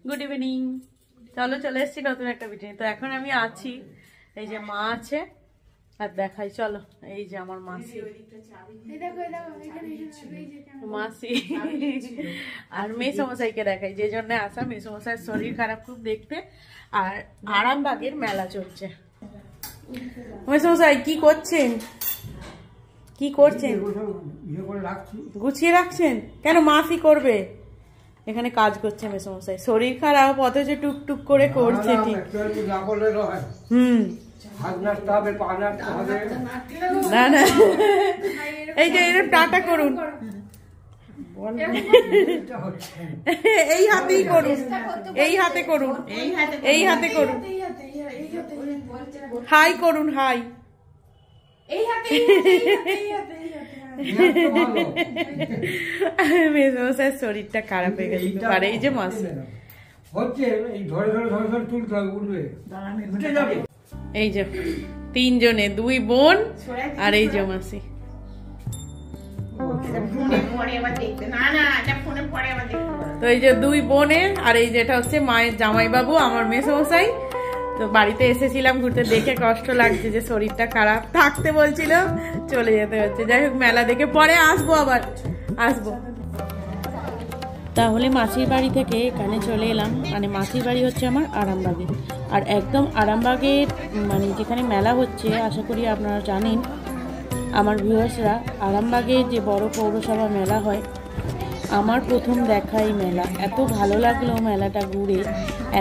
Good evening. চলো চলে এসেছি নতুন একটা ভিডিও। তো এখন আমি আছি, এই যে মা আছে আর দেখাই, চলো এই যে আমার মাসি মাসি আর মেসমশাইকে দেখাই, যে জন্য আসা। মেসমশাইয়ের শরীর খারাপ খুব দেখতে, আর আরামবাগের মেলা চলছে। মেসমশাই কি করছেন? কি করছেন? গুছিয়ে রাখছেন কেন? মাসি করবে, এখানে কাজ করছে মেসমশাই। শরীর খারাপ অথচ টুকটুক করে করছে। ঠিক না না, এই যে এরকম টাটা করুন, এই হাতেই করুন, এই হাতে করুন, এই হাতে করুন, হাই করুন, হাই। মেসমশাইয়ের শরীরটা খারাপ হয়ে গেছে, আর এই যে মাসি, এই যে তিনজনে, দুই বোন আর এই যে মাসি। তো এই যে দুই বোনের, আর এই যেটা হচ্ছে মায়ের জামাইবাবু আমার মেসমশাই। তো বাড়িতে এসেছিলাম ঘুরতে, দেখে কষ্ট লাগছে যে শরীরটা খারাপ, থাকতে বলছিল, চলে যেতে হচ্ছে। যাই হোক, মেলা দেখে পরে আসবো, আবার আসবো। তাহলে মাসির বাড়ি থেকে এখানে চলে এলাম। মানে মাসির বাড়ি হচ্ছে আমার আরামবাগে, আর একদম আরামবাগের মানে যেখানে মেলা হচ্ছে, আশা করি আপনারা জানেন আমার ভিউয়ার্সরা, আরামবাগে যে বড় পৌরসভা মেলা হয়, আমার প্রথম দেখা এই মেলা। এত ভালো লাগলো মেলাটা ঘুরে,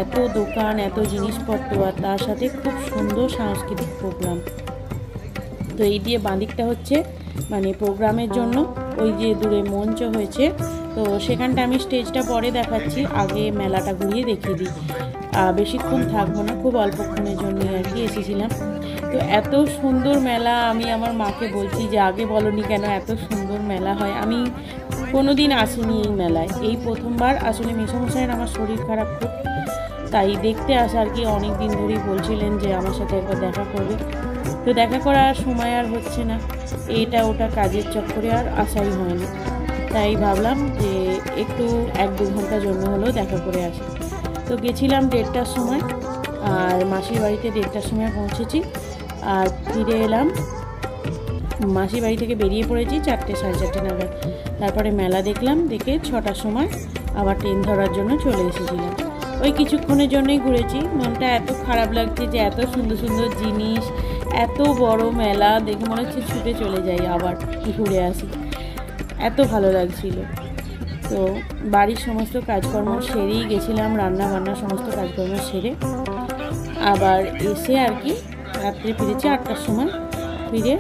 এত দোকান, এত জিনিসপত্র, আর তার সাথে খুব সুন্দর সাংস্কৃতিক প্রোগ্রাম। তো এই দিয়ে বাঁদিকটা হচ্ছে মানে প্রোগ্রামের জন্য ওই যে দূরে মঞ্চ হয়েছে, তো সেখানটা আমি স্টেজটা পরে দেখাচ্ছি, আগে মেলাটা ঘুরিয়ে দেখিয়ে দিই। বেশিক্ষণ থাকবো না, খুব অল্পক্ষণের জন্য আর কি এসেছিলাম। তো এত সুন্দর মেলা, আমি আমার মাকে বলছি যে আগে বলনি কেন, এত সুন্দর মেলা হয়। আমি কোনোদিন আসিনি এই মেলায়, এই প্রথমবার। আসলে মেসমশাইয়ের আমার শরীর খারাপ খুব, তাই দেখতে আসা আর কি। অনেক দিন ধরেই বলছিলেন যে আমার সাথে একবার দেখা করবে, তো দেখা করার সময় আর হচ্ছে না, এটা ওটা কাজের চক্করে আর আসাই হয়নি। তাই ভাবলাম যে একটু 1-2 ঘন্টার জন্য হলেও দেখা করে আসি। তো গেছিলাম 1:30টার সময়, আর মাসির বাড়িতে 1:30টার সময় পৌঁছেছি, আর ফিরে এলাম। মাসির বাড়ি থেকে বেরিয়ে পড়েছি 4টে, 4:30 নাগাদ। তারপরে মেলা দেখলাম, দেখে 6টার সময় আবার ট্রেন ধরার জন্য চলে এসেছিলাম। ওই কিছুক্ষণের জন্যই ঘুরেছি। মনটা এত খারাপ লাগছে যে এত সুন্দর সুন্দর জিনিস, এত বড় মেলা দেখে মনে হচ্ছে ছুটে চলে যাই, আবার ঘুরে আসি, এত ভালো লাগছিল। তো বাড়ির সমস্ত কাজকর্ম সেরেই গেছিলাম, রান্না বান্না সমস্ত কাজকর্ম সেরে আবার এসে আর কি রাত্রে ফিরেছি 8টার সময়। ফিরে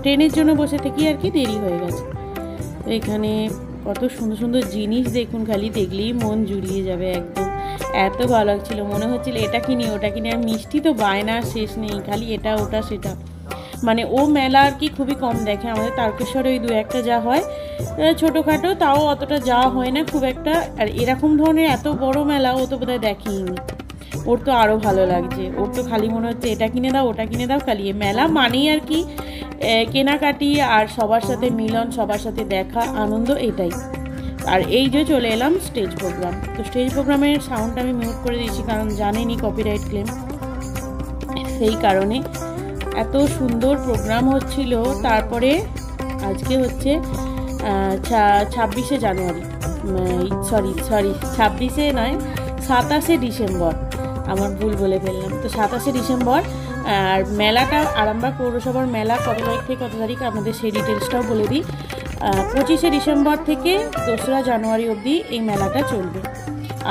ট্রেনের জন্য বসে থেকে আর কি দেরি হয়ে গেছে। তো এখানে কত সুন্দর সুন্দর জিনিস দেখুন, খালি দেখলেই মন জুড়িয়ে যাবে একদম। এত ভালো লাগছিল, মনে হচ্ছিল এটা কিনি ওটা কিনি। আর মিষ্টি তো বায়নার শেষ নেই, খালি এটা ওটা সেটা। মানে ও মেলা আর কি খুবই কম দেখে, আমাদের তারকেশ্বরে ওই 2-1টা যা হয় ছোটোখাটো, তাও অতটা যাওয়া হয় না খুব একটা। আর এরকম ধরনের এত বড় মেলা ও তো বোধহয় দেখেইনি। ওর তো আরও ভালো লাগছে, ওর তো খালি মনে হচ্ছে এটা কিনে দাও ওটা কিনে দাও। খালি মেলা মানেই আর কি কেনাকাটি, আর সবার সাথে মিলন, সবার সাথে দেখা, আনন্দ, এটাই। আর এই যে চলে এলাম স্টেজ প্রোগ্রাম। তো স্টেজ প্রোগ্রামের সাউন্ডটা আমি মিউট করে দিয়েছি, কারণ জানেনি কপিরাইট ক্লেম, সেই কারণে। এত সুন্দর প্রোগ্রাম হচ্ছিল। তারপরে আজকে হচ্ছে 26শে জানুয়ারি, সরি 26শে নয়, 27শে ডিসেম্বর, আমার ভুল বলে ফেললাম। তো 27শে ডিসেম্বর। আর মেলাটা আরামবাগ পৌরসভার মেলা কত তারিখ থেকে কত তারিখ আপনাদের সেই ডিটেলসটাও বলে দিই। 25শে ডিসেম্বর থেকে 2রা জানুয়ারি অবধি এই মেলাটা চলবে।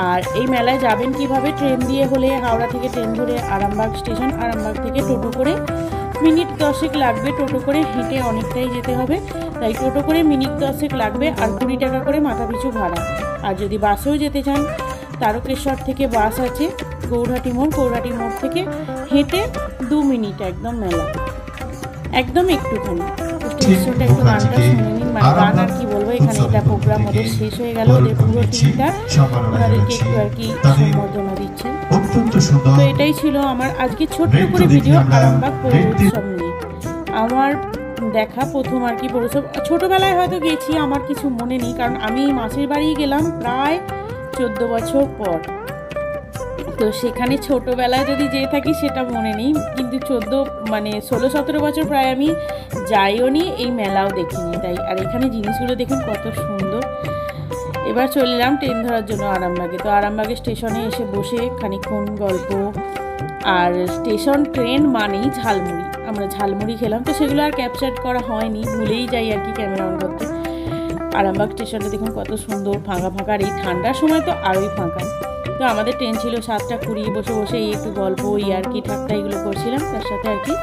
আর এই মেলায় যাবেন কিভাবে? ট্রেন দিয়ে হলে হাওড়া থেকে ট্রেন ধরে আরামবাগ স্টেশন, আরামবাগ থেকে টোটো করে মিনিট 10 লাগবে। টোটো করে হেঁটে অনেকটাই যেতে হবে, তাই টোটো করে মিনিট 10 লাগবে, আর 20 টাকা করে মাথাপিছু ভাড়া। আর যদি বাসেও যেতে চান, তারকেশ্বর থেকে বাস আছে গৌরহাটি মোড়, গৌরহাটি মোড় থেকে হেঁটে 2 মিনিট একদম মেলা, একদম একটুখানি। স্টেশনটা একটু গানটা শুনে নিন, মানে গান আর কি বলবো, এখানে এটা প্রোগ্রাম ওদের শেষ হয়ে গেল, ওদের পুরো টিমটা, ওনাদেরকে একটু আর কি সম্বর্ধনা দিচ্ছে। তো এটাই ছিল আমার আজকে ছোট্ট করে ভিডিও আরামবাগ পৌরোৎসব নিয়ে। আমার দেখা প্রথম আর কি পৌরসভা। ছোটোবেলায় হয়তো গেছি, আমার কিছু মনে নেই, কারণ আমি মাসির বাড়ি গেলাম প্রায় 14 বছর পর। তো সেখানে ছোটোবেলায় যদি যেয়ে থাকি সেটা মনে নেই, কিন্তু 16-17 বছর প্রায় আমি যাইও নি, এই মেলাও দেখিনি তাই। আর এখানে জিনিসগুলো দেখুন কত সুন্দর। এবার চলে এলাম ট্রেন ধরার জন্য আরামবাগে। তো আরামবাগে স্টেশনে এসে বসে খানিকক্ষণ গল্প, আর স্টেশন ট্রেন মানেই ঝালমুড়ি, আমরা ঝালমুড়ি খেলাম। তো সেগুলো আর ক্যাপচার করা হয়নি, ভুলেই যাই আর কি ক্যামেরা অন করতে। আরামবাগ স্টেশনটা দেখুন কত সুন্দর ফাঁকা ফাঁকা, আর এই ঠান্ডার সময় তো আরোই ফাঁকা। তো আমাদের ট্রেন ছিল 7:20, বসে বসে এই একটু গল্প, আর কি ঠাট্টা এগুলো করছিলাম, তার সাথে আর কি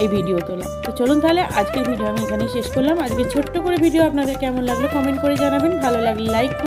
এই ভিডিও তোলা। তো চলুন তাহলে আজকের ভিডিও আমি এখানেই শেষ করলাম। আজকে ছোট্ট করে ভিডিও আপনাদের কেমন লাগলো কমেন্ট করে জানাবেন, ভালো লাগলে লাইক